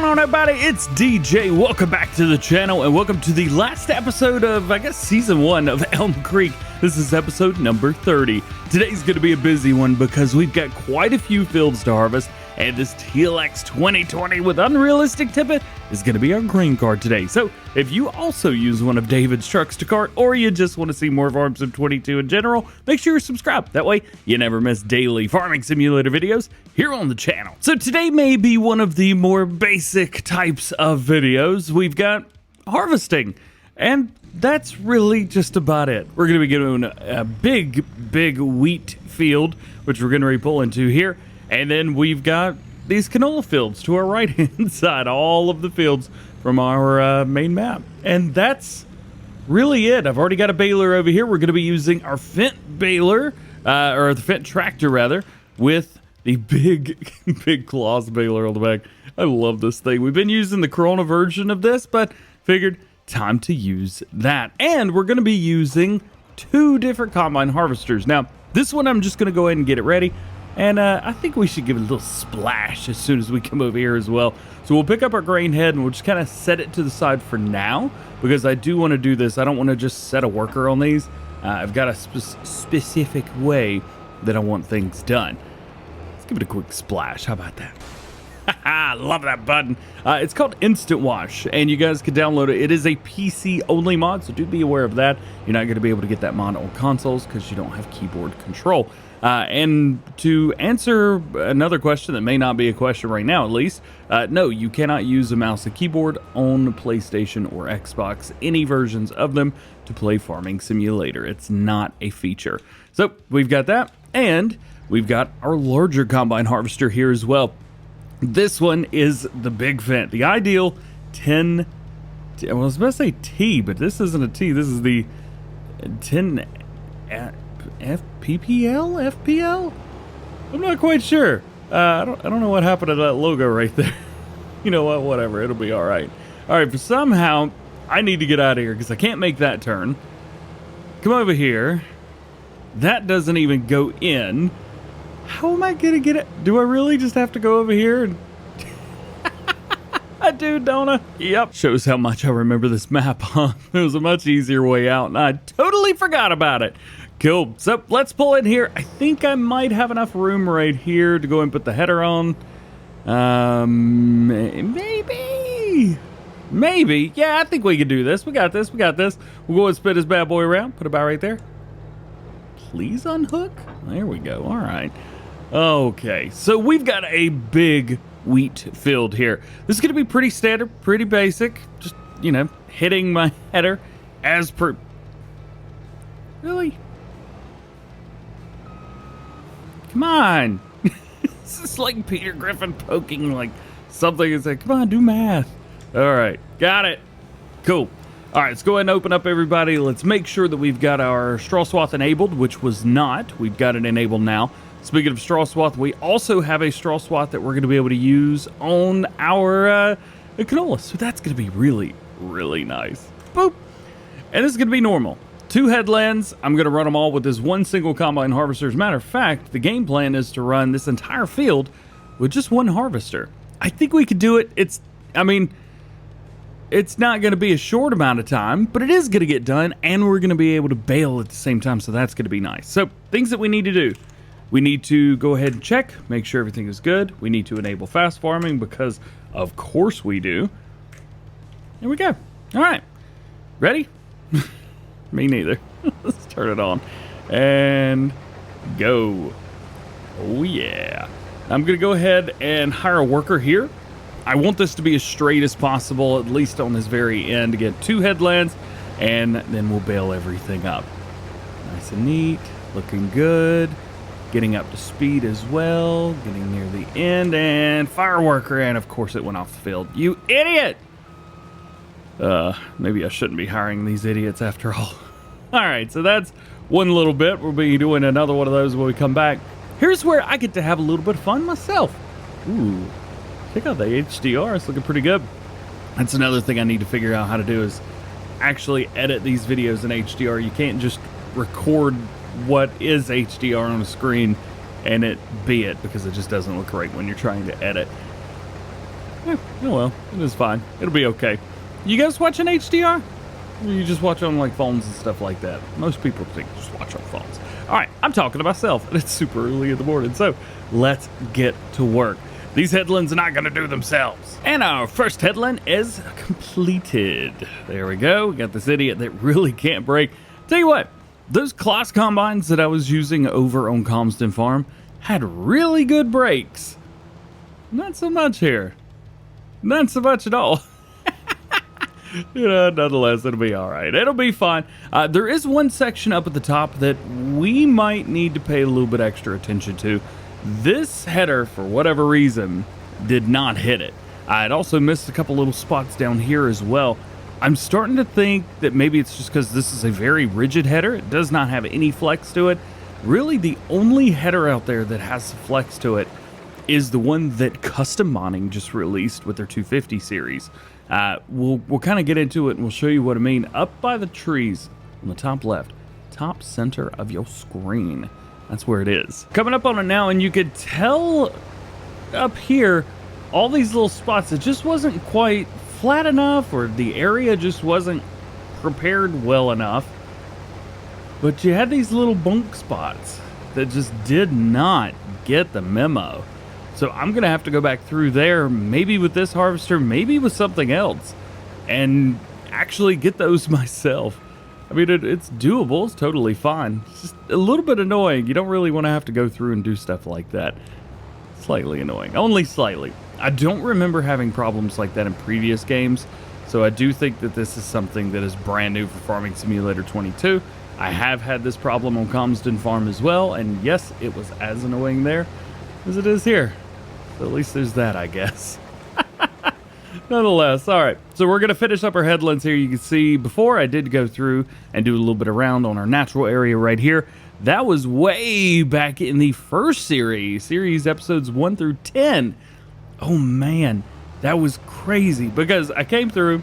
on, everybody? It's DJ. Welcome back to the channel, and welcome to the last episode of, I guess, Season 1 of Elmcreek. This is episode number 30. Today's going to be a busy one because we've got quite a few fields to harvest, and this TLX 2020 with unrealistic tippet is going to be our green card today. So, if you also use one of David's trucks to cart, or you just want to see more Farm Sim 22 in general, make sure you're subscribed. That way, you never miss daily farming simulator videos here on the channel. So today may be one of the more basic types of videos. We've got harvesting, and that's really just about it. We're going to be doing a big wheat field, which we're going to re-pull into here. And then we've got these canola fields to our right-hand side, all of the fields from our main map. And that's really it. I've already got a baler over here. We're going to be using our Fendt baler, or the Fendt tractor rather, with the big claws baler on the back. I love this thing. We've been using the Corona version of this, but figured time to use that. And we're going to be using two different combine harvesters. Now, this one I'm just going to go ahead and get it ready. And I think we should give it a little splash as soon as we come over here as well. So we'll pick up our grain head and we'll just kind of set it to the side for now, because I do want to do this. I don't want to just set a worker on these. I've got a specific way that I want things done. Let's give it a quick splash. How about that? I love that button. It's called Instant Wash, and you guys can download it. It is a PC only mod, so do be aware of that. You're not going to be able to get that mod on consoles because you don't have keyboard control. And to answer another question that may not be a question right now, at least, no, you cannot use a mouse and keyboard on PlayStation or Xbox, any versions of them, to play Farming Simulator. It's not a feature. So we've got that, and we've got our larger combine harvester here as well. This one is the Big Fendt, the ideal 10, I was about to say T, but this isn't a T. This is the 10 FPL? I'm not quite sure. I don't know what happened to that logo right there. You know what? Whatever. It'll be all right. All right. But somehow I need to get out of here because I can't make that turn. Come over here. That doesn't even go in. How am I gonna get it? Do I really just have to go over here? And I do, don't I? Yep. Shows how much I remember this map, huh? There was a much easier way out, and I totally forgot about it. Cool. So let's pull in here. I think I might have enough room right here to go and put the header on. Maybe. Yeah, I think we can do this. We got this. We'll go and spin this bad boy around. Put it about right there. Please unhook. There we go. All right. Okay. So we've got a big wheat field here. This is going to be pretty standard, pretty basic. Just, you know, hitting my header as per... Really? Come on. This is like Peter Griffin poking like something. It's like, come on, do math. All right. Got it. Cool. All right, let's go ahead and open up, everybody. Let's make sure that we've got our straw swath enabled, which was not. We've got it enabled now. Speaking of straw swath, we also have a straw swath that we're going to be able to use on our canola. So that's going to be really, really nice. Boop. And this is going to be normal. 2 headlands. I'm going to run them all with this one single combine harvester. As a matter of fact, the game plan is to run this entire field with just one harvester. I think we could do it. It's not going to be a short amount of time, but it is going to get done, and we're going to be able to bale at the same time, so that's going to be nice. So, things that we need to do. We need to go ahead and check, make sure everything is good. We need to enable fast farming because, of course, we do. Here we go. All right. Ready? Me neither. Let's turn it on. And go. Oh, yeah. I'm going to go ahead and hire a worker here. I want this to be as straight as possible, at least on this very end. Again, 2 headlands, and then we'll bale everything up. Nice and neat, looking good. Getting up to speed as well, getting near the end, and fire worker, and of course it went off the field. You idiot! Maybe I shouldn't be hiring these idiots after all. All right, so that's one little bit. We'll be doing another one of those when we come back. Here's where I get to have a little bit of fun myself. Ooh. Check out the HDR, it's looking pretty good. That's another thing I need to figure out how to do is actually edit these videos in HDR. You can't just record what is HDR on the screen and it be it, because it just doesn't look right when you're trying to edit. Oh well, it is fine. It'll be okay. You guys watching HDR? Or you just watch on like phones and stuff like that? Most people think just watch on phones. All right, I'm talking to myself, and it's super early in the morning, so let's get to work. These headlands are not going to do themselves. And our first headland is completed. There we go. We got this idiot that really can't brake. Tell you what, those Kloss combines that I was using over on Comston Farm had really good brakes. Not so much here. Not so much at all. Nonetheless, it'll be all right. It'll be fine. There is one section up at the top that we might need to pay a little bit extra attention to. This header, for whatever reason, did not hit it. I'd also missed a couple little spots down here as well. I'm starting to think that maybe it's just because this is a very rigid header. It does not have any flex to it. Really, the only header out there that has flex to it is the one that Custom Modding just released with their 250 series. We'll kind of get into it and we'll show you what I mean. Up by the trees on the top left, top center of your screen. That's where it is. Coming up on it now, and you could tell up here, all these little spots, it just wasn't quite flat enough, or the area just wasn't prepared well enough. But you had these little bunk spots that just did not get the memo. So I'm going to have to go back through there, maybe with this harvester, maybe with something else, and actually get those myself. I mean, it's doable. It's totally fine. It's just a little bit annoying. You don't really want to have to go through and do stuff like that. Slightly annoying. Only slightly. I don't remember having problems like that in previous games, so I do think that this is something that is brand new for Farming Simulator 22. I have had this problem on Comston Farm as well, and yes, it was as annoying there as it is here. So at least there's that, I guess. Nonetheless, all right, so we're going to finish up our headlands here. You can see before I did go through and do a little bit around on our natural area right here. That was way back in the first series episodes 1 through 10. Oh man, that was crazy because I came through,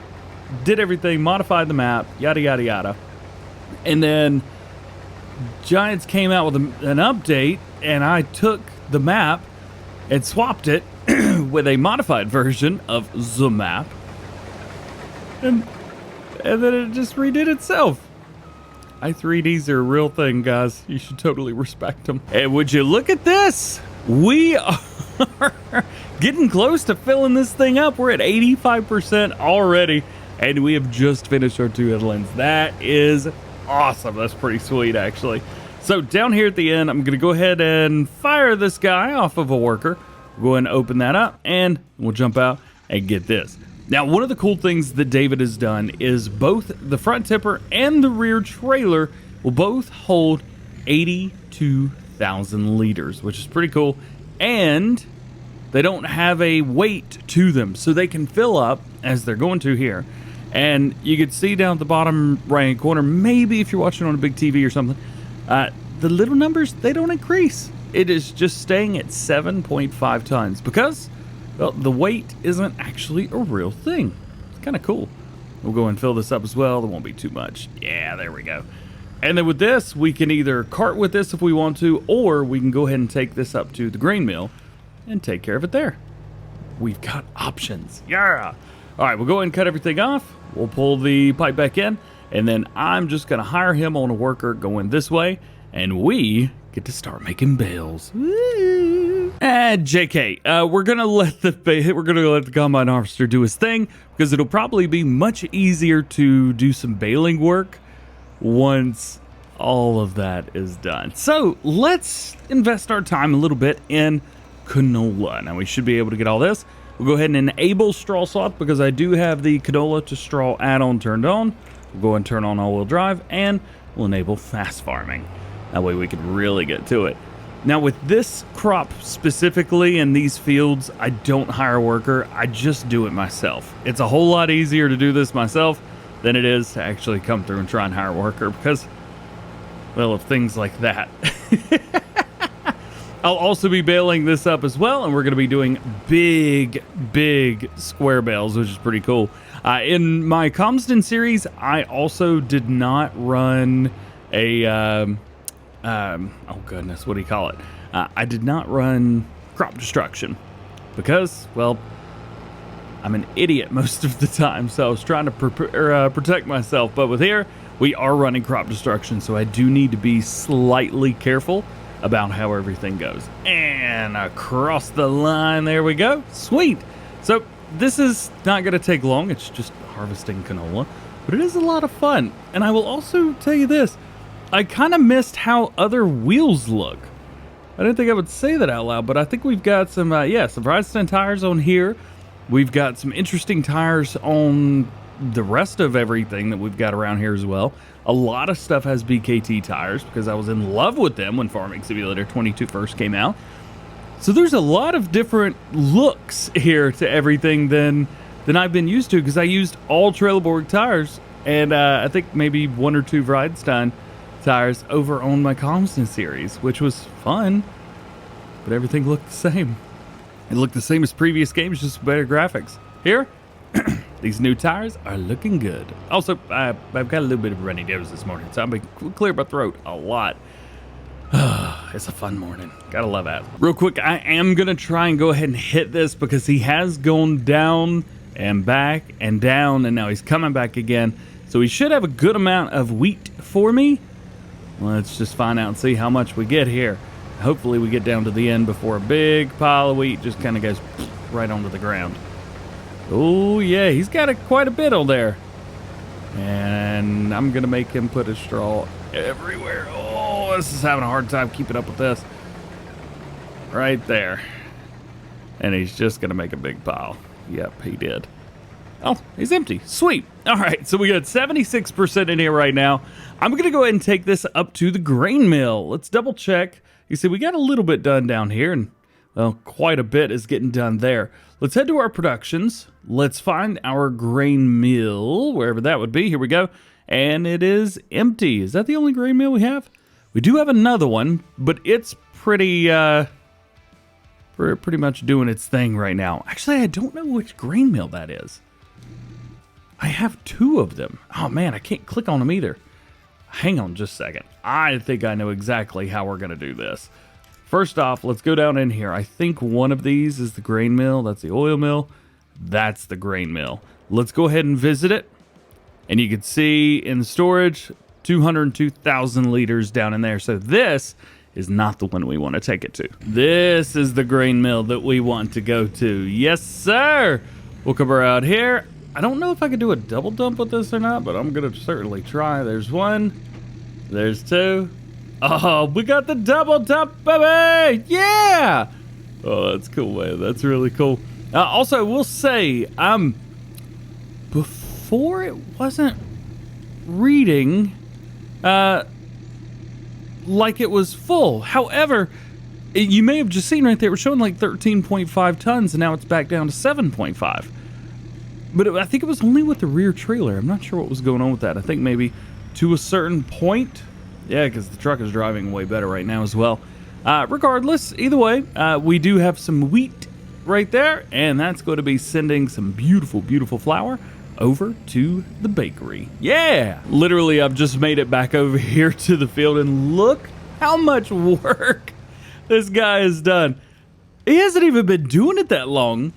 did everything, modified the map, yada, yada, yada. And then Giants came out with an update, and I took the map and swapped it with a modified version of the map, and then it just redid itself. i3Ds are a real thing, guys. You should totally respect them. And would you look at this? We are getting close to filling this thing up. We're at 85% already, and we have just finished our 2 headlands. That is awesome. That's pretty sweet, actually. So down here at the end, I'm going to go ahead and fire this guy off of a worker. Go ahead and open that up, and we'll jump out and get this. Now, one of the cool things that David has done is both the front tipper and the rear trailer will both hold 82,000 liters, which is pretty cool. And they don't have a weight to them, so they can fill up as they're going to here. And you can see down at the bottom right-hand corner, maybe if you're watching on a big TV or something, the little numbers, they don't increase. It is just staying at 7.5 tons because, well, the weight isn't actually a real thing. It's kind of cool. We'll go and fill this up as well. There won't be too much. Yeah, there we go. And then with this, we can either cart with this if we want to, or we can go ahead and take this up to the grain mill and take care of it there. We've got options. Yeah. All right, we'll go ahead and cut everything off. We'll pull the pipe back in, and then I'm just going to hire him on a worker going this way, and we get to start making bales. And JK, we're gonna let the combine harvester do his thing because it'll probably be much easier to do some baling work once all of that is done. So let's invest our time a little bit in canola. Now we should be able to get all this. We'll go ahead and enable straw swath because I do have the canola to straw add-on turned on. We'll go and turn on all-wheel drive, and we'll enable fast farming. That way we can really get to it. Now with this crop specifically in these fields, I don't hire a worker. I just do it myself. It's a whole lot easier to do this myself than it is to actually come through and try and hire a worker because, well, of things like that. I'll also be baling this up as well, and we're going to be doing big square bales, which is pretty cool. In my Comston series, I also did not run a... oh goodness, what do you call it? I did not run crop destruction because, well, I'm an idiot most of the time, so I was trying to protect myself. But with here, we are running crop destruction, so I do need to be slightly careful about how everything goes. And across the line, there we go. Sweet. So this is not going to take long. It's just harvesting canola, but it is a lot of fun. And I will also tell you this. I kind of missed how other wheels look. I didn't think I would say that out loud, but I think we've got some, some Bridgestone tires on here. We've got some interesting tires on the rest of everything that we've got around here as well. A lot of stuff has BKT tires because I was in love with them when Farming Simulator 22 first came out. So there's a lot of different looks here to everything than I've been used to, because I used all Trelleborg tires and I think maybe 1 or 2 Bridgestone tires over on my Comston series, which was fun, but everything looked the same. It looked the same as previous games, just better graphics. Here, these new tires are looking good. Also, I've got a little bit of runny nose this morning, so I'm going to clear my throat a lot. It's a fun morning. Gotta love that. Real quick, I am going to try and go ahead and hit this because he has gone down and back and down, and now he's coming back again. So he should have a good amount of wheat for me. Let's just find out and see how much we get here. Hopefully we get down to the end before a big pile of wheat just kind of goes right onto the ground. Oh yeah, he's got quite a bit on there. And I'm going to make him put his straw everywhere. Oh, this is having a hard time keeping up with this. Right there. And he's just going to make a big pile. Yep, he did. Oh, he's empty. Sweet. All right, so we got 76% in here right now. I'm going to go ahead and take this up to the grain mill. Let's double check. You see, we got a little bit done down here, and, well, quite a bit is getting done there. Let's head to our productions. Let's find our grain mill, wherever that would be. Here we go. And it is empty. Is that the only grain mill we have? We do have another one, but it's pretty much doing its thing right now. Actually, I don't know which grain mill that is. I have 2 of them. Oh, man, I can't click on them either. Hang on just a second. I think I know exactly how we're going to do this. First off, let's go down in here. I think one of these is the grain mill. That's the oil mill. That's the grain mill. Let's go ahead and visit it. And you can see in the storage, 202,000 liters down in there. So this is not the one we want to take it to. This is the grain mill that we want to go to. Yes, sir. We'll come around here. I don't know if I can do a double dump with this or not, but I'm going to certainly try. There's 1. There's 2. Oh, we got the double dump, baby! Yeah! Oh, that's cool, man. That's really cool. Also, we'll say, before it wasn't reading like it was full. However, you may have just seen right there, it was showing like 13.5 tons, and now it's back down to 7.5. But I think it was only with the rear trailer. I'm not sure what was going on with that. I think maybe to a certain point. Yeah, because the truck is driving way better right now as well. Regardless, either way, we do have some wheat right there. And that's going to be sending some beautiful, beautiful flour over to the bakery. Yeah! Literally, I've just made it back over here to the field. And look how much work this guy has done. He hasn't even been doing it that long.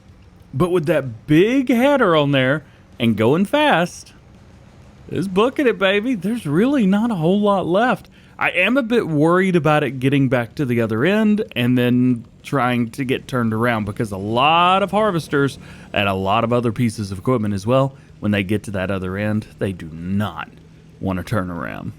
But with that big header on there and going fast, it's booking it, baby. There's really not a whole lot left. I am a bit worried about it getting back to the other end and then trying to get turned around, because a lot of harvesters and a lot of other pieces of equipment as well, when they get to that other end, they do not want to turn around.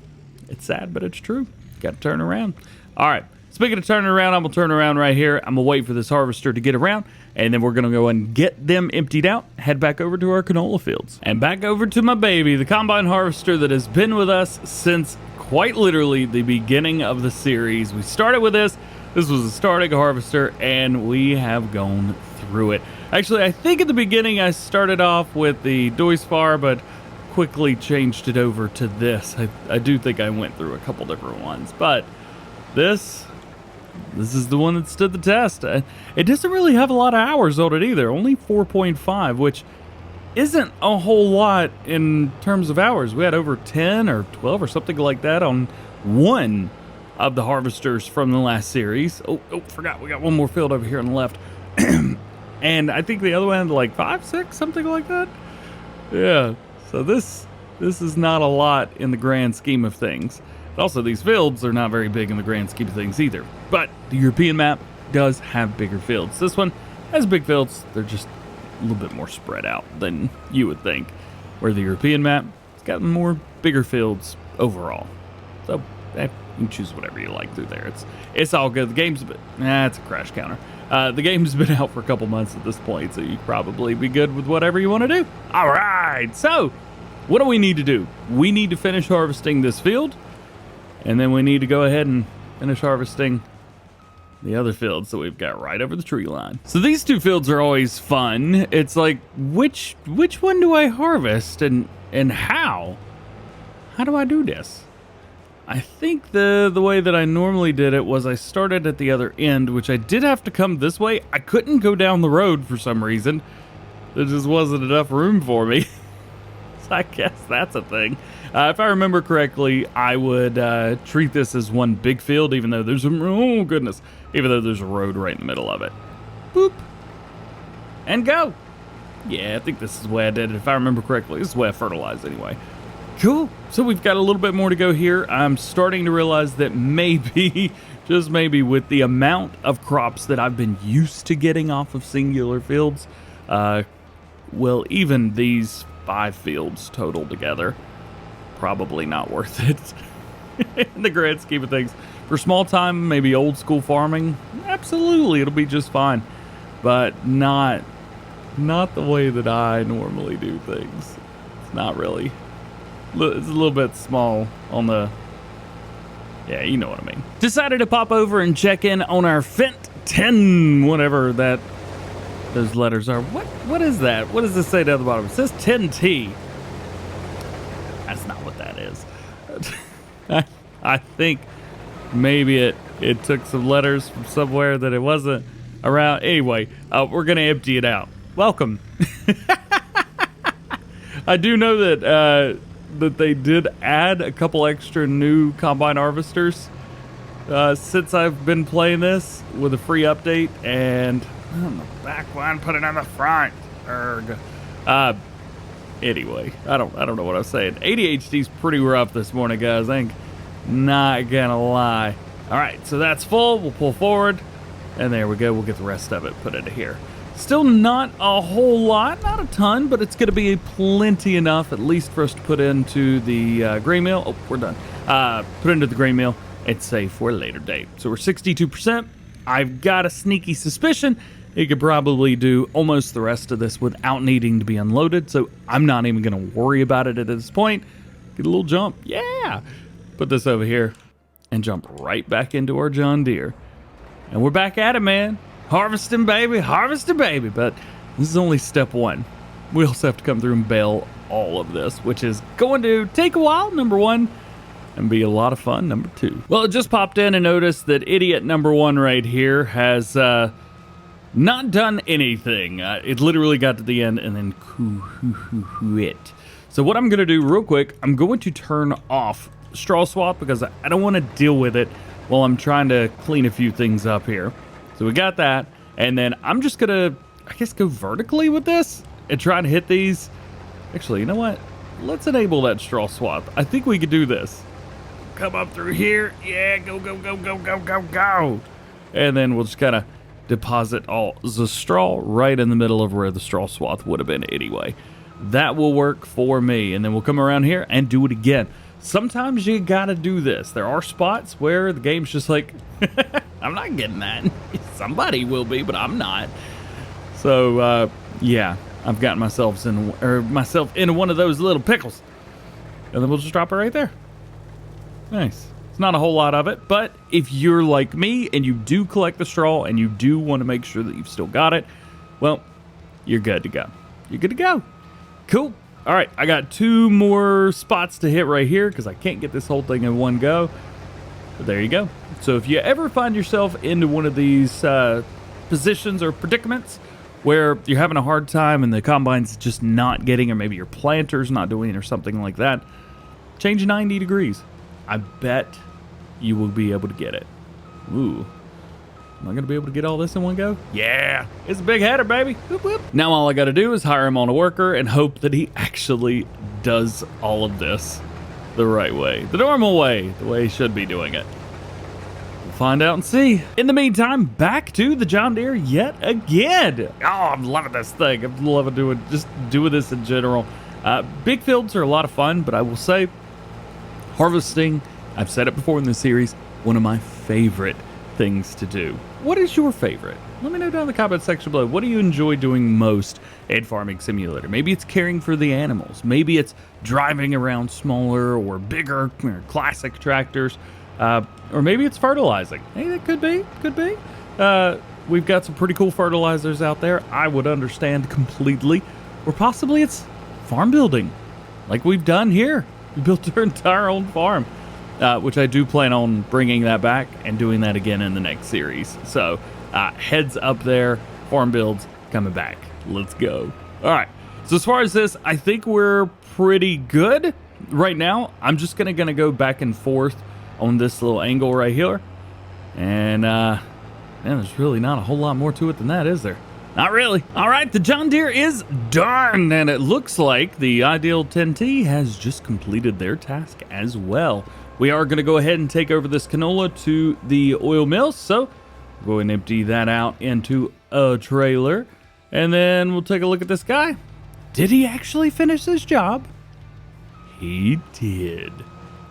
It's sad, but it's true. Got to turn around. All right. Speaking of turning around, I'm going to turn around right here. I'm going to wait for this harvester to get around, and then we're going to go and get them emptied out, head back over to our canola fields. And back over to my baby, the combine harvester that has been with us since quite literally the beginning of the series. We started with this. This was a starting harvester, and we have gone through it. Actually, I think at the beginning I started off with the Duisfar, but quickly changed it over to this. I do think I went through a couple different ones, but this is the one that stood the test. It doesn't really have a lot of hours on it either. Only 4.5, which isn't a whole lot in terms of hours. We had over 10 or 12 or something like that on one of the harvesters from the last series. Oh, forgot. We got one more field over here on the left. and I think the other one had like 5, 6, something like that. Yeah, so this is not a lot in the grand scheme of things. Also, these fields are not very big in the grand scheme of things either. But the European map does have bigger fields. This one has big fields. They're just a little bit more spread out than you would think. Where the European map, it's got more bigger fields overall. So you can choose whatever you like through there. It's all good. The game's it's a crash counter. The game's been out for a couple months at this point, so you probably be good with whatever you want to do. All right, so what do we need to do? We need to finish harvesting this field, and then we need to go ahead and finish harvesting the other fields that we've got right over the tree line. So these two fields are always fun. It's like, which one do I harvest and how? How do I do this? I think the way that I normally did it was I started at the other end, which I did have to come this way. I couldn't go down the road for some reason. There just wasn't enough room for me. So I guess that's a thing. If I remember correctly, I would treat this as one big field, even though there's even though there's a road right in the middle of it. Boop. And go. Yeah, I think this is the way I did it. If I remember correctly, this is the way I fertilized anyway. Cool. So we've got a little bit more to go here. I'm starting to realize that maybe, just maybe, with the amount of crops that I've been used to getting off of singular fields, well, even these 5 fields total together, probably not worth it in the grand scheme of things. For small time, maybe old school farming, absolutely, it'll be just fine, but not the way that I normally do things. It's not really. It's a little bit small on the, yeah, you know what I mean. Decided to pop over and check in on our Fent 10, whatever those letters are. What is that? What does this say down the bottom? It says 10T. That's not what that is. I think maybe it took some letters from somewhere that it wasn't around. Anyway, we're going to empty it out. Welcome. I do know that they did add a couple extra new combine harvesters since I've been playing this with a free update, and on the back one, put it on the front. Anyway, I don't know what I was saying. ADHD's pretty rough this morning, guys. I ain't not gonna lie. All right, so that's full. We'll pull forward, and there we go. We'll get the rest of it put into here. Still not a whole lot, not a ton, but it's going to be plenty enough, at least for us to put into the grain mill. Oh, we're done. Put into the grain mill and save for a later date. So we're 62%. I've got a sneaky suspicion it could probably do almost the rest of this without needing to be unloaded. So I'm not even going to worry about it at this point. Get a little jump. Yeah. Put this over here and jump right back into our John Deere. And we're back at it, man. Harvesting, baby. But this is only step 1. We also have to come through and bale all of this, which is going to take a while, number 1, and be a lot of fun, number 2. Well, it just popped in and noticed that idiot number 1 right here has not done anything. It literally got to the end and then quit. So what I'm going to do real quick, I'm going to turn off straw swap because I don't want to deal with it while I'm trying to clean a few things up here. So we got that, and then I'm just gonna, I guess, go vertically with this and try to hit these. Actually, you know what? Let's enable that straw swap. I think we could do this. Come up through here. Yeah, go. And then we'll just kind of deposit all the straw right in the middle of where the straw swath would have been anyway. That will work for me, and then we'll come around here and do it again. Sometimes you gotta do this. There are spots where the game's just like, I'm not getting that. Somebody will be, but I'm not. So, yeah, I've gotten myself into one of those little pickles. And then we'll just drop it right there. Nice. It's not a whole lot of it, but if you're like me and you do collect the straw and you do want to make sure that you've still got it, well, you're good to go. You're good to go. Cool. All right, I got 2 more spots to hit right here because I can't get this whole thing in one go. But there you go. So if you ever find yourself into one of these positions or predicaments where you're having a hard time and the combine's just not getting, or maybe your planter's not doing it or something like that, change 90 degrees. I bet you will be able to get it. Ooh. Am I gonna be able to get all this in one go? Yeah, it's a big header, baby. Whoop, whoop. Now all I gotta do is hire him on a worker and hope that he actually does all of this the right way, the normal way, the way he should be doing it. We'll find out and see. In the meantime, back to the John Deere yet again. Oh, I'm loving this thing. I'm loving doing this in general. Big fields are a lot of fun, but I will say harvesting, I've said it before in this series, one of my favorite things to do. What is your favorite? Let me know down in the comment section below. What do you enjoy doing most in Farming Simulator? Maybe it's caring for the animals. Maybe it's driving around smaller or bigger or classic tractors. Or maybe it's fertilizing. Hey, that could be. We've got some pretty cool fertilizers out there. I would understand completely. Or possibly it's farm building, like we've done here. We built our entire own farm. Which I do plan on bringing that back and doing that again in the next series. So heads up there, farm builds coming back. Let's go. All right. So as far as this, I think we're pretty good right now. I'm just gonna go back and forth on this little angle right here. And man, there's really not a whole lot more to it than that, is there? Not really. All right, the John Deere is done, and it looks like the Ideal 10T has just completed their task as well. We are going to go ahead and take over this canola to the oil mill, so go ahead and empty that out into a trailer, and then we'll take a look at this guy. Did he actually finish his job? He did.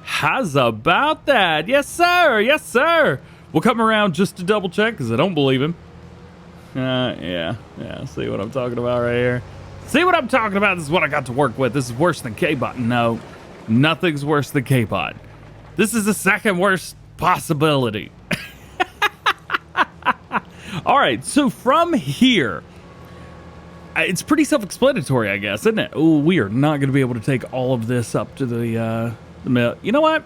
How's about that? Yes, sir. Yes, sir. We'll come around just to double check because I don't believe him. Yeah. See what I'm talking about right here? See what I'm talking about? This is what I got to work with. This is worse than K-Bot. No, nothing's worse than K-Bot. This is the second worst possibility. All right, so from here, it's pretty self-explanatory, I guess, isn't it? Oh, we are not going to be able to take all of this up to the mill. You know what?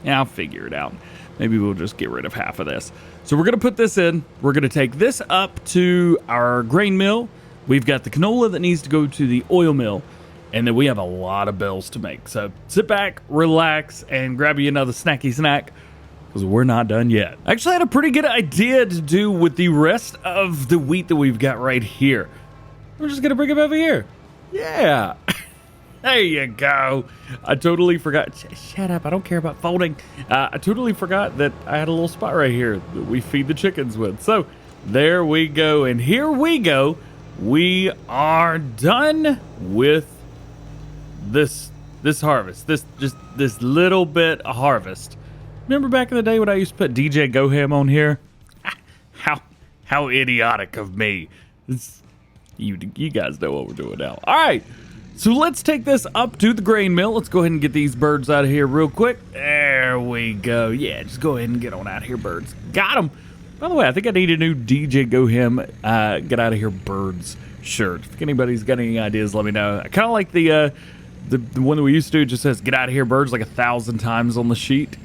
Yeah, I'll figure it out. Maybe we'll just get rid of half of this. So we're going to put this in. We're going to take this up to our grain mill. We've got the canola that needs to go to the oil mill. And then we have a lot of bills to make. So sit back, relax, and grab you another snacky snack, because we're not done yet. I actually had a pretty good idea to do with the rest of the wheat that we've got right here. We're just going to bring it over here. Yeah. There you go. I totally forgot. Shut up. I don't care about folding. I totally forgot that I had a little spot right here that we feed the chickens with. So there we go. And here we go. We are done with this harvest. This little bit of harvest. Remember back in the day when I used to put DjGoHam on here? How idiotic of me. You guys know what we're doing now. All right. So let's take this up to the grain mill. Let's go ahead and get these birds out of here real quick. There we go. Yeah, just go ahead and get on out of here, birds. Got them. By the way, I think I need a new DjGoHam get out of here birds shirt. If anybody's got any ideas, let me know. I kind of like the one that we used to do. It just says get out of here birds like 1,000 times on the sheet.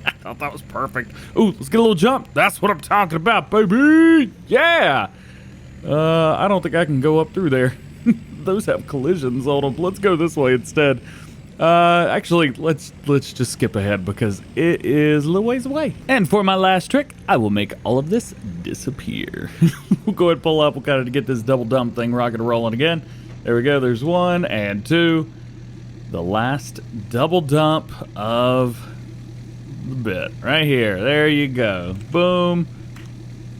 I thought that was perfect. Ooh, let's get a little jump. That's what I'm talking about, baby. Yeah. I don't think I can go up through there. Those have collisions on them. Let's go this way instead. Actually, let's just skip ahead because it is a little ways away. And for my last trick, I will make all of this disappear. We'll go ahead and pull up. We'll kind of get this double dump thing rocking and rolling again. There we go. There's 1 and 2. The last double dump of the bit right here. There you go. Boom.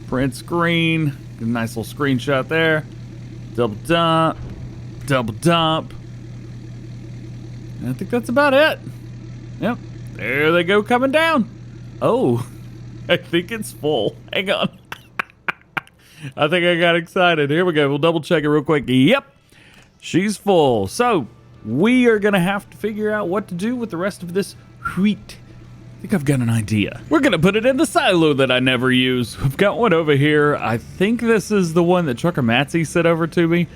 Print screen. Get a nice little screenshot there. Double dump. Double dump. And I think that's about it. Yep. There they go coming down. Oh, I think it's full. Hang on. I think I got excited. Here we go. We'll double check it real quick. Yep. She's full. So we are going to have to figure out what to do with the rest of this wheat. I think I've got an idea. We're going to put it in the silo that I never use. We've got one over here. I think this is the one that Trucker Matsy sent over to me.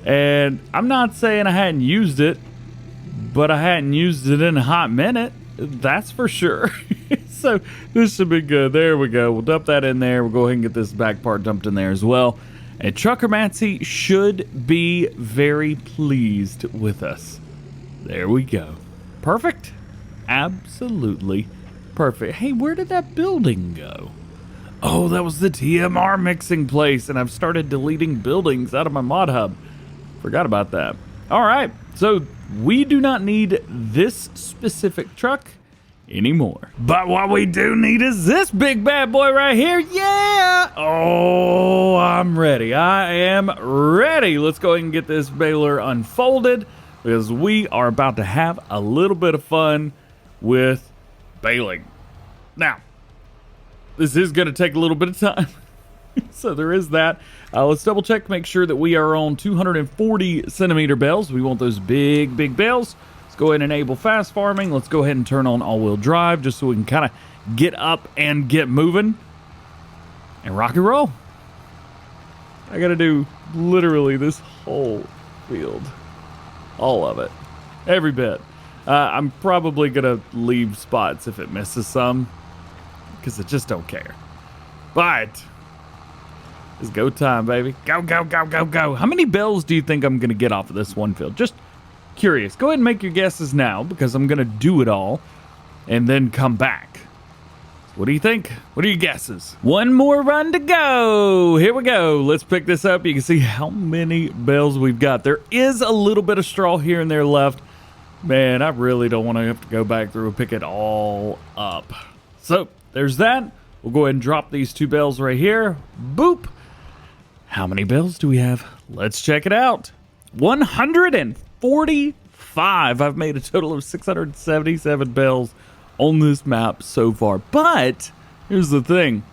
And I'm not saying I hadn't used it, but I hadn't used it in a hot minute. That's for sure. So this should be good. There we go. We'll dump that in there. We'll go ahead and get this back part dumped in there as well. And Trucker Matsy should be very pleased with us. There we go. Perfect. Absolutely perfect. Hey, where did that building go? Oh, that was the TMR mixing place, and I've started deleting buildings out of my mod hub. Forgot about that. All right, so we do not need this specific truck anymore. But what we do need is this big bad boy right here. Yeah! Oh, I'm ready. I am ready. Let's go ahead and get this baler unfolded because we are about to have a little bit of fun with baling. Now, this is going to take a little bit of time. So there is that. Let's double check, make sure that we are on 240 centimeter bales. We want those big bales. Let's go ahead and enable fast farming. Let's go ahead and turn on all-wheel drive just so we can kind of get up and get moving and rock and roll. I got to do literally this whole field. All of it. Every bit. I'm probably going to leave spots if it misses some because I just don't care. But it's go time, baby. Go, go, go, go, go. How many bells do you think I'm going to get off of this one field? Just curious. Go ahead and make your guesses now because I'm going to do it all and then come back. What do you think? What are your guesses? One more run to go. Here we go. Let's pick this up. You can see how many bells we've got. There is a little bit of straw here and there left. Man, I really don't want to have to go back through and pick it all up. So there's that. We'll go ahead and drop these two bells right here. Boop. How many bells do we have? Let's check it out. 145. I've made a total of 677 bells on this map so far. But here's the thing.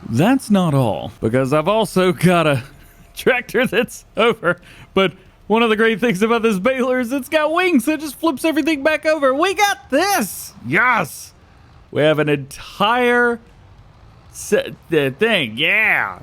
That's not all, because I've also got a tractor that's over. But one of the great things about this baler is it's got wings, so it just flips everything back over. We got this. Yes. We have an entire thing. Yeah.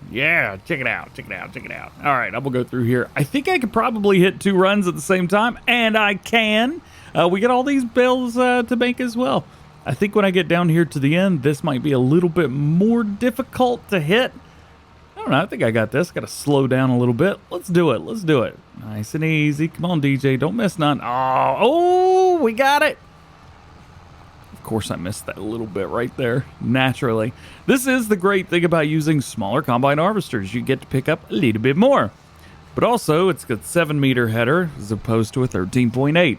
Check it out. All right, I'm gonna go through here. I think I could probably hit 2 runs at the same time, and I can. We got all these bells to make as well. I think when I get down here to the end, this might be a little bit more difficult to hit. I don't know. I think I got this. Got to slow down a little bit. Let's do it. Nice and easy. Come on, DJ. Don't miss none. Oh, we got it. Of course, I missed that little bit right there, naturally. This is the great thing about using smaller combine harvesters. You get to pick up a little bit more. But also, it's got 7-meter header as opposed to a 13.8.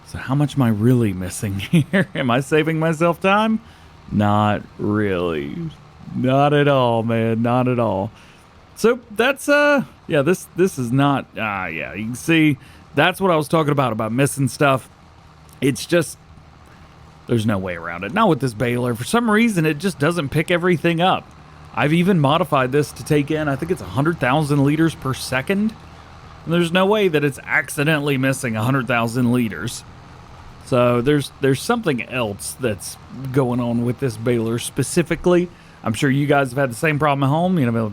So how much am I really missing here? Am I saving myself time? Not really. Not at all, man. Not at all. So that's, yeah, this is not, yeah, you can see that's what I was talking about missing stuff. It's just, there's no way around it. Not with this baler. For some reason, it just doesn't pick everything up. I've even modified this to take in, I think it's 100,000 liters per second. And there's no way that it's accidentally missing 100,000 liters. So there's something else that's going on with this baler specifically. I'm sure you guys have had the same problem at home. You know,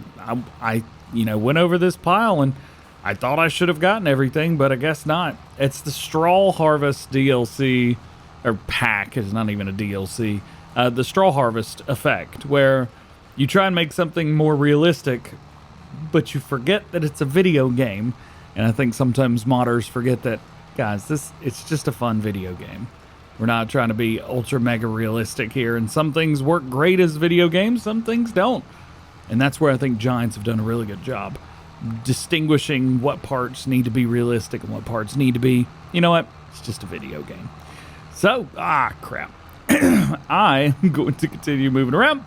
I went over this pile and I thought I should have gotten everything, but I guess not. It's the Straw Harvest DLC, or pack, it's not even a DLC. The Straw Harvest effect, where you try and make something more realistic, but you forget that it's a video game. And I think sometimes modders forget that, guys, it's just a fun video game. We're not trying to be ultra mega realistic here, and some things work great as video games, some things don't. And that's where I think Giants have done a really good job distinguishing what parts need to be realistic and what parts need to be, you know what, it's just a video game. So, crap. I'm going to continue moving around.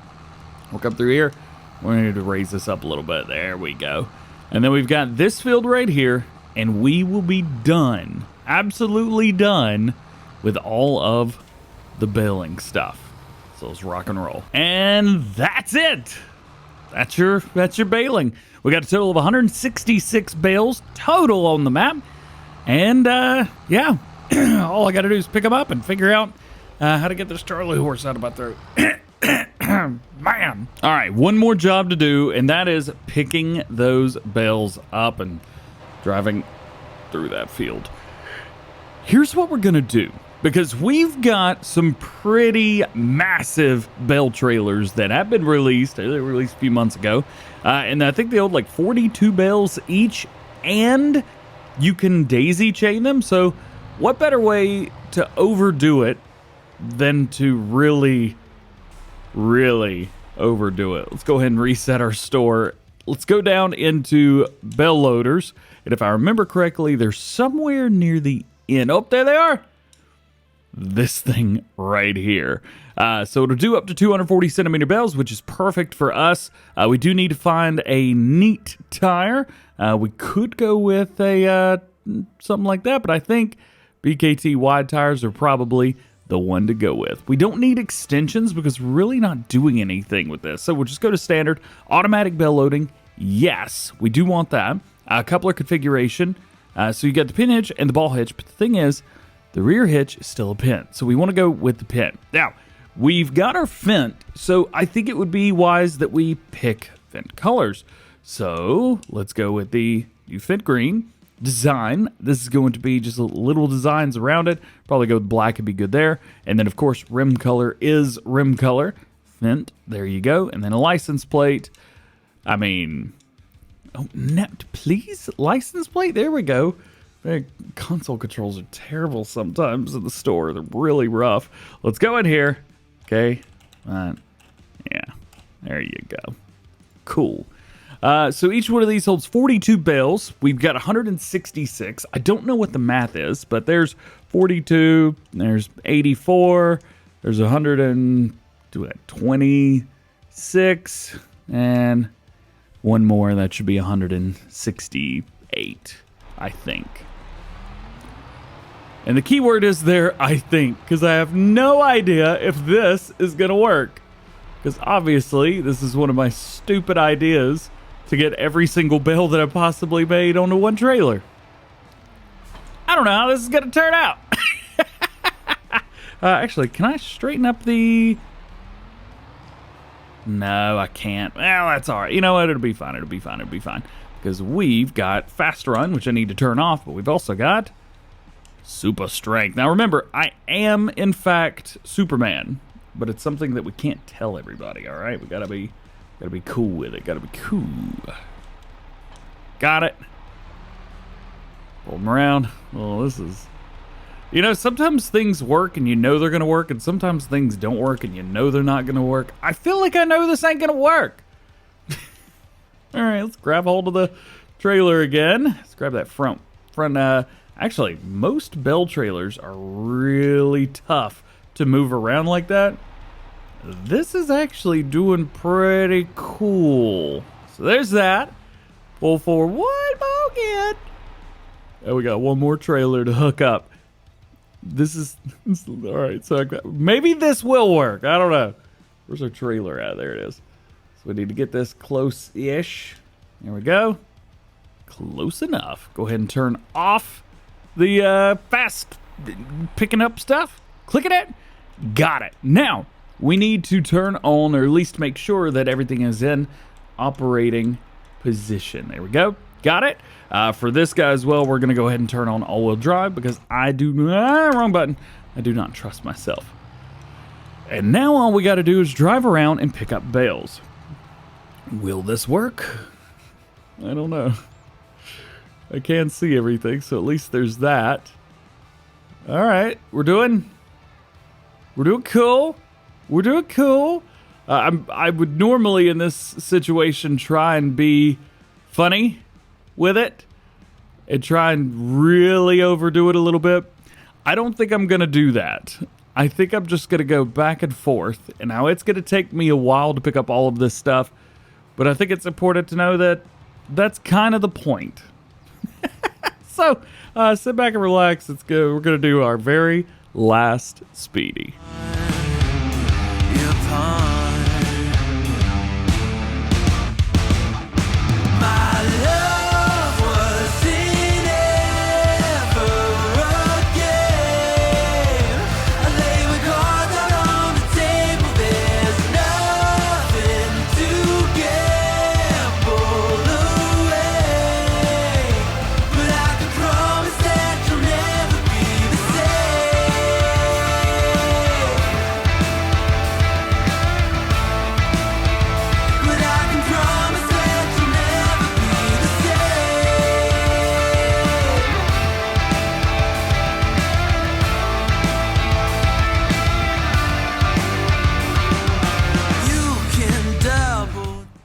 We'll come through here. We're going to raise this up a little bit. There we go. And then we've got this field right here, and we will be done, absolutely done, with all of the baling stuff. So let's rock and roll. And that's it. That's your baling. We got a total of 166 bales total on the map. And yeah, all I got to do is pick them up and figure out how to get this Charlie horse out of my throat. Man. All right, one more job to do, and that is picking those bales up and driving through that field. Here's what we're going to do, because we've got some pretty massive bale trailers that have been released. They were released a few months ago, and I think they hold like 42 bales each, and you can daisy chain them. So what better way to overdo it than to really overdo it. Let's go ahead and reset our store. Let's go down into bell loaders. And if I remember correctly, they're somewhere near the end. Oh, there they are. This thing right here. So it'll do up to 240 centimeter bells, which is perfect for us. We do need to find a neat tire. We could go with a something like that, but I think BKT wide tires are probably the one to go with. We don't need extensions because we're really not doing anything with this. So we'll just go to standard, automatic bell loading. Yes, we do want that. Coupler configuration. So you got the pin hitch and the ball hitch, but the thing is, the rear hitch is still a pin. So we want to go with the pin. Now, we've got our Fendt, so I think it would be wise that we pick Fendt colors. So let's go with the new Fendt green. Design, this is going to be just little designs around it. Probably go with black and be good there. And then, of course, rim color is rim color. Fendt, there you go. And then a license plate. I mean, oh, no, please, license plate, there we go. Console controls are terrible sometimes in the store. They're really rough. Let's go in here. Okay. Yeah, there you go. Cool. So each one of these holds 42 bells. We've got 166. I don't know what the math is, but there's 42, there's 84, there's 126, and one more. That should be 168, I think. And the key word is there, I think, because I have no idea if this is going to work. Because obviously, this is one of my stupid ideas to get every single bell that I possibly made onto one trailer. I don't know how this is going to turn out. Actually, can I straighten up the... No, I can't. Well, that's all right. You know what? It'll be fine. It'll be fine. It'll be fine. Because we've got Fast Run, which I need to turn off, but we've also got Super Strength. Now, remember, I am, in fact, Superman, but it's something that we can't tell everybody, all right? We gotta be cool with it. Gotta be cool. Got it. Pull them around. Well, this is... You know, sometimes things work and you know they're gonna work, and sometimes things don't work and you know they're not gonna work. I feel like I know this ain't gonna work. All right, let's grab hold of the trailer again. Let's grab that front. Actually, most bell trailers are really tough to move around like that. This is actually doing pretty cool. So there's that. Pull forward one more again. And we got one more trailer to hook up. This is all right. So maybe this will work. I don't know. Where's our trailer at? There it is. So we need to get this close-ish. There we go. Close enough. Go ahead and turn off the fast picking up stuff. Clicking it. Got it. Now, we need to turn on, or at least make sure that everything is in operating position. There we go. Got it. For this guy as well, we're going to go ahead and turn on all-wheel drive because I do... wrong button. I do not trust myself. And now all we got to do is drive around and pick up bales. Will this work? I don't know. I can't see everything, so at least there's that. All right, we're doing cool. We're doing cool. I would normally in this situation try and be funny with it and try and really overdo it a little bit. I don't think I'm gonna do that. I think I'm just gonna go back and forth. And now it's gonna take me a while to pick up all of this stuff, but I think it's important to know that that's kind of the point. So sit back and relax. Let's go. We're gonna do our very last Speedy.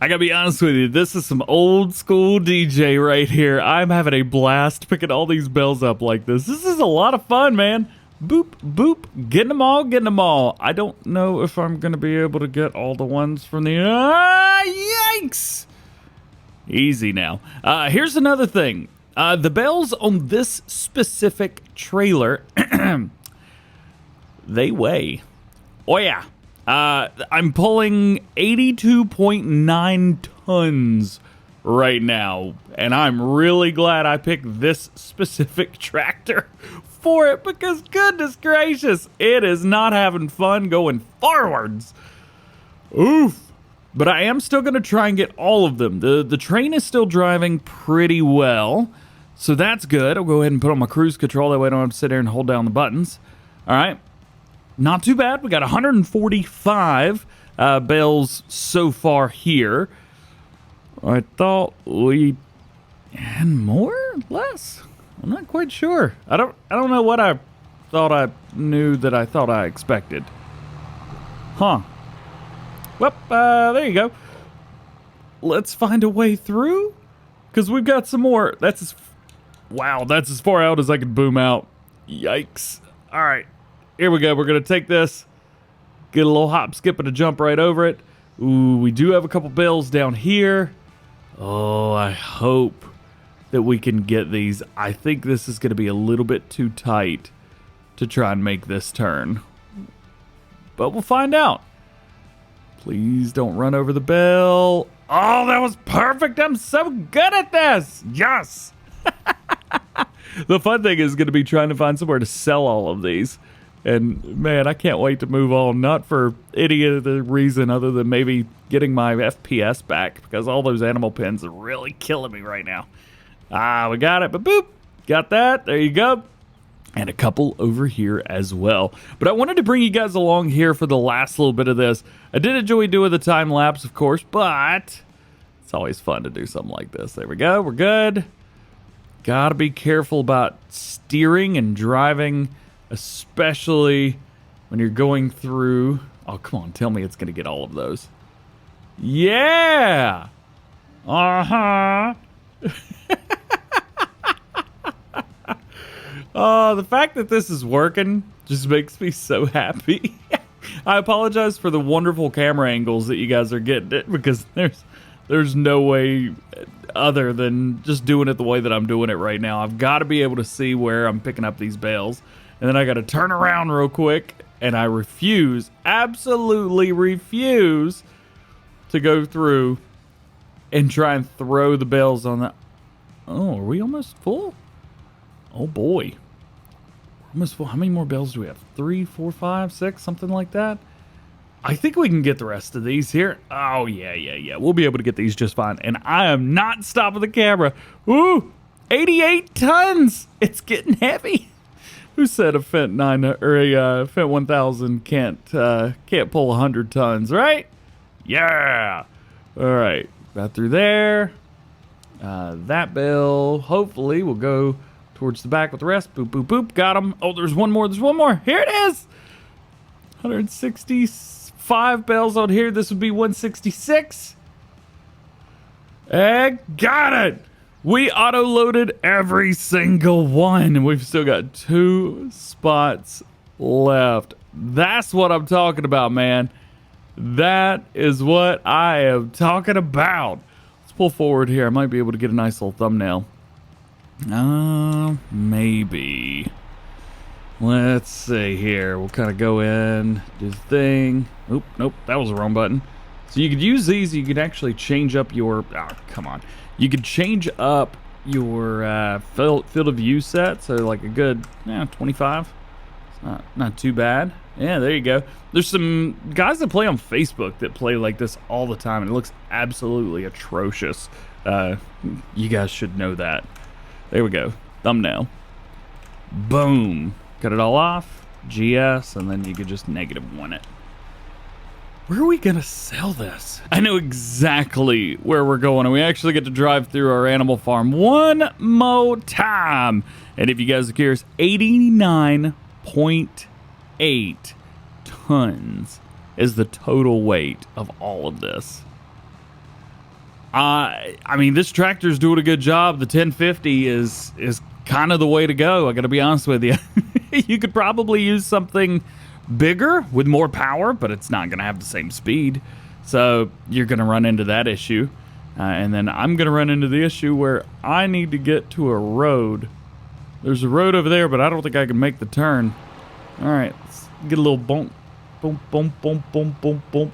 I gotta be honest with you, this is some old school DJ right here. I'm having a blast picking all these bells up like this. This is a lot of fun, man. Boop, boop, getting them all, getting them all. I don't know if I'm gonna be able to get all the ones from the... yikes! Easy now. Here's another thing. The bells on this specific trailer, they weigh. Oh yeah. I'm pulling 82.9 tons right now, and I'm really glad I picked this specific tractor for it because goodness gracious, it is not having fun going forwards. Oof. But I am still going to try and get all of them. The train is still driving pretty well, so that's good. I'll go ahead and put on my cruise control. That way I don't have to sit there and hold down the buttons. All right. Not too bad. We got 145 bells so far here. I thought we had more? Less? I'm not quite sure. I don't know what I thought I knew that I thought I expected. Huh. Well, there you go. Let's find a way through, because we've got some more. Wow, that's as far out as I could boom out. Yikes. All right, here we go. We're going to take this, get a little hop, skip, and a jump right over it. Ooh, we do have a couple bells down here. Oh, I hope that we can get these. I think this is going to be a little bit too tight to try and make this turn, but we'll find out. Please don't run over the bell. Oh, that was perfect. I'm so good at this. Yes. The fun thing is going to be trying to find somewhere to sell all of these. And man, I can't wait to move on. Not for any other reason other than maybe getting my FPS back, because all those animal pens are really killing me right now. We got it. But boop. Got that. There you go. And a couple over here as well. But I wanted to bring you guys along here for the last little bit of this. I did enjoy doing the time lapse, of course, but it's always fun to do something like this. There we go. We're good. Gotta be careful about steering and driving, especially when you're going through. Oh, come on. Tell me it's going to get all of those. Yeah. Uh-huh. The fact that this is working just makes me so happy. I apologize for the wonderful camera angles that you guys are getting it, because there's no way other than just doing it the way that I'm doing it right now. I've got to be able to see where I'm picking up these bells, and then I got to turn around real quick, and I refuse, absolutely refuse to go through and try and throw the bells on that. Oh, are we almost full? Oh boy. Almost full. How many more bells do we have? 3, 4, 5, 6, something like that? I think we can get the rest of these here. Oh, yeah. We'll be able to get these just fine. And I am not stopping the camera. Ooh, 88 tons. It's getting heavy. Who said a Fent 9 or a Fent 1000 can't pull 100 tons, right? Yeah. All right. Got through there. That bell hopefully will go towards the back with the rest. Boop, boop, boop. Got them. Oh, there's one more. There's one more. Here it is. 165 bells on here. This would be 166. And got it. We auto-loaded every single one. And we've still got 2 spots left. That's what I'm talking about, man. That is what I am talking about. Let's pull forward here. I might be able to get a nice little thumbnail. Maybe. Let's see here. We'll kind of go in, do the thing. Oop, nope, that was the wrong button. So you could use these. You could actually change up your. Oh, come on. You could change up your field of view set. So like a good 25. It's not too bad. Yeah, there you go. There's some guys that play on Facebook that play like this all the time, and it looks absolutely atrocious. You guys should know that. There we go. Thumbnail. Boom. Cut it all off. GS, and then you could just -1 it. Where are we going to sell this? I know exactly where we're going, and we actually get to drive through our animal farm one more time. And if you guys are curious, 89.8 tons is the total weight of all of this. I mean, this tractor's doing a good job. The 1050 is kind of the way to go. I got to be honest with you. You could probably use something bigger with more power, but it's not going to have the same speed. So you're going to run into that issue. And then I'm going to run into the issue where I need to get to a road. There's a road over there, but I don't think I can make the turn. All right, let's get a little bump. Boom, boom, boom, boom, boom, boom.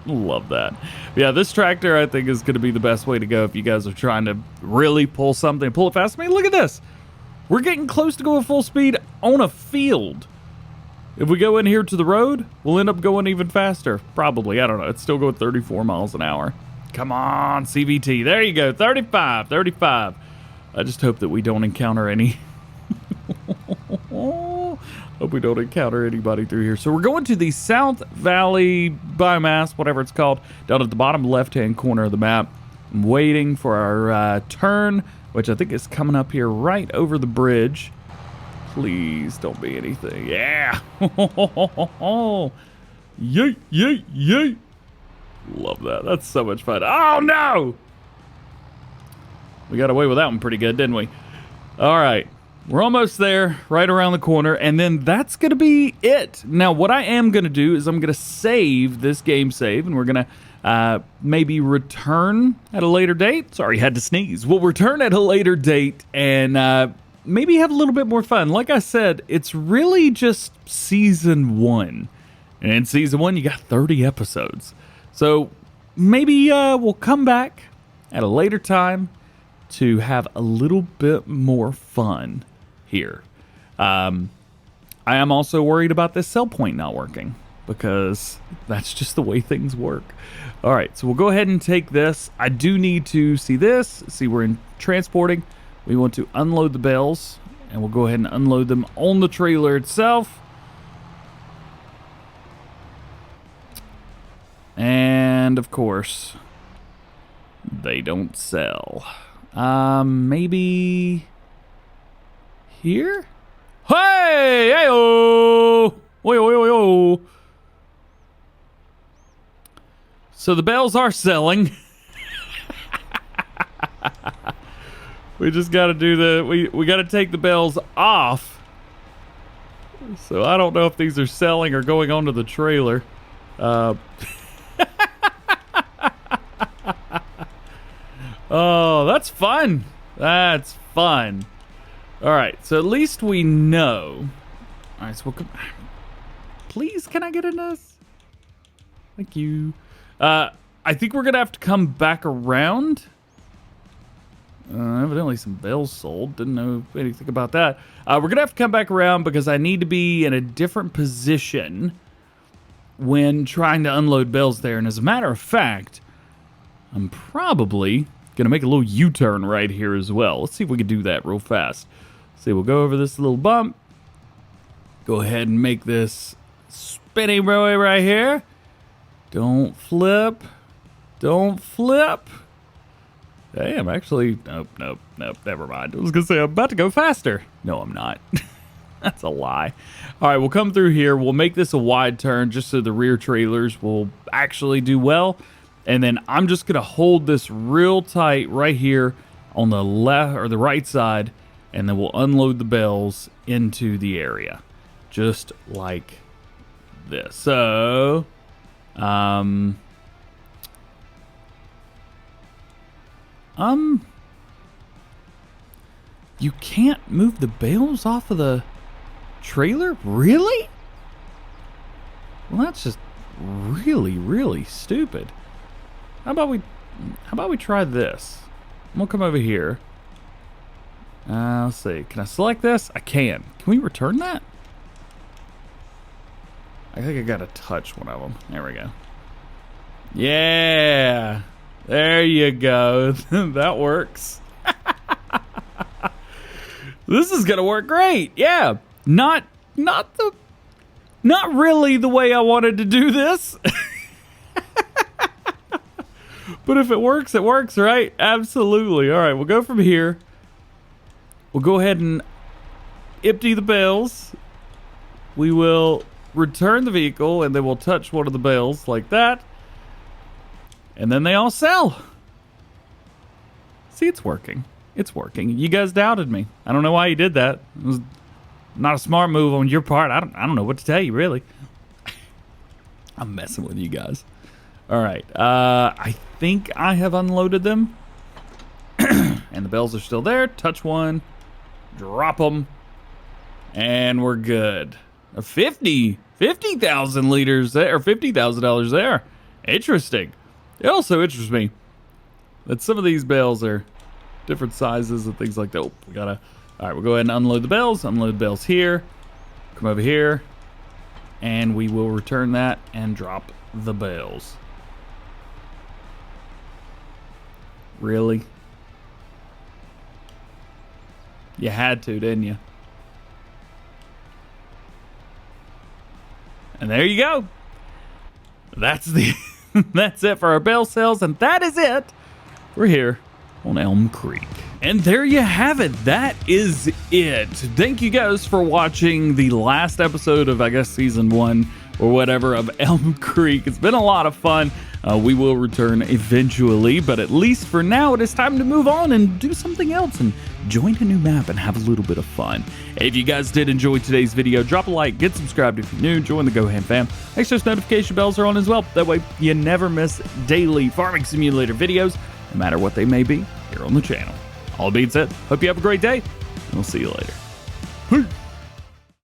Love that. Yeah, this tractor I think is going to be the best way to go if you guys are trying to really pull something, pull it fast. I mean, look at this. We're getting close to going full speed on a field. If we go in here to the road, we'll end up going even faster. Probably. I don't know. It's still going 34 miles an hour. Come on, CVT. There you go. 35. I just hope that we don't encounter any... Hope we don't encounter anybody through here. So we're going to the South Valley Biomass, whatever it's called, down at the bottom left-hand corner of the map. I'm waiting for our turn, which I think is coming up here right over the bridge. Please don't be anything. Yeah. Yay, yay, yay. Love that. That's so much fun. Oh, no. We got away with that one pretty good, didn't we? All right. We're almost there, right around the corner, and then that's going to be it. Now, what I am going to do is I'm going to save this game save, and we're going to maybe return at a later date. Sorry, had to sneeze. We'll return at a later date and maybe have a little bit more fun. Like I said, it's really just Season 1. And in Season 1, you got 30 episodes. So maybe we'll come back at a later time to have a little bit more fun here. I am also worried about this sell point not working because that's just the way things work. All right, so we'll go ahead and take this. I do need to see this. See, we're in transporting. We want to unload the bales, and we'll go ahead and unload them on the trailer itself. And, of course, they don't sell. Maybe here? Hey! Hey-oh! Oi-oi-oi-oi! So the bales are selling. We just got to do we got to take the bales off. So I don't know if these are selling or going onto the trailer. Oh, that's fun. That's fun. All right, so at least we know. All right, so we'll come. Please, can I get in this? Thank you. I think we're gonna have to come back around. Evidently some bales sold. Didn't know anything about that. We're gonna have to come back around because I need to be in a different position when trying to unload bales there. And as a matter of fact, I'm probably gonna make a little U-turn right here as well. Let's see if we can do that real fast. See, we'll go over this little bump. Go ahead and make this spinny boy right here. Don't flip. Don't flip. Hey, I'm actually... Nope, never mind. I was gonna say I'm about to go faster. No, I'm not. That's a lie. All right, we'll come through here. We'll make this a wide turn just so the rear trailers will actually do well. And then I'm just going to hold this real tight right here on the left or the right side. And then we'll unload the bales into the area. Just like this. So, you can't move the bales off of the trailer? Really? Well, that's just really, really stupid. How about we try this? I'm gonna come over here. Let's see. Can I select this? I can. Can we return that? I think I gotta touch one of them. There we go. Yeah. There you go. That works. This is gonna work great. Yeah. Not really the way I wanted to do this. But if it works, right? Absolutely. All right, we'll go from here. We'll go ahead and empty the bales. We will return the vehicle, and then we'll touch one of the bales like that. And then they all sell. See, it's working. It's working. You guys doubted me. I don't know why you did that. It was not a smart move on your part. I don't know what to tell you, really. I'm messing with you guys. All right. I think I have unloaded them. And the bells are still there. Touch one. Drop them. And we're good. 50,000 liters there, or $50,000 there. Interesting. It also interests me that some of these bells are different sizes and things like that. Oh, we gotta. All right, we'll go ahead and unload the bells. Unload the bells here. Come over here, and we will return that and drop the bells. Really? You had to, didn't you? And there you go. That's the that's it for our bell sales, and that is it. We're here on Elm Creek. And there you have it. That is it. Thank you guys for watching the last episode of, I guess, season 1 or whatever of Elm Creek. It's been a lot of fun. We will return eventually, but at least for now, it is time to move on and do something else and join a new map and have a little bit of fun. If you guys did enjoy today's video, drop a like, get subscribed if you're new, join the GoHam fam. Make sure those notification bells are on as well. That way you never miss daily Farming Simulator videos, no matter what they may be, here on the channel. All being said, hope you have a great day, and we'll see you later.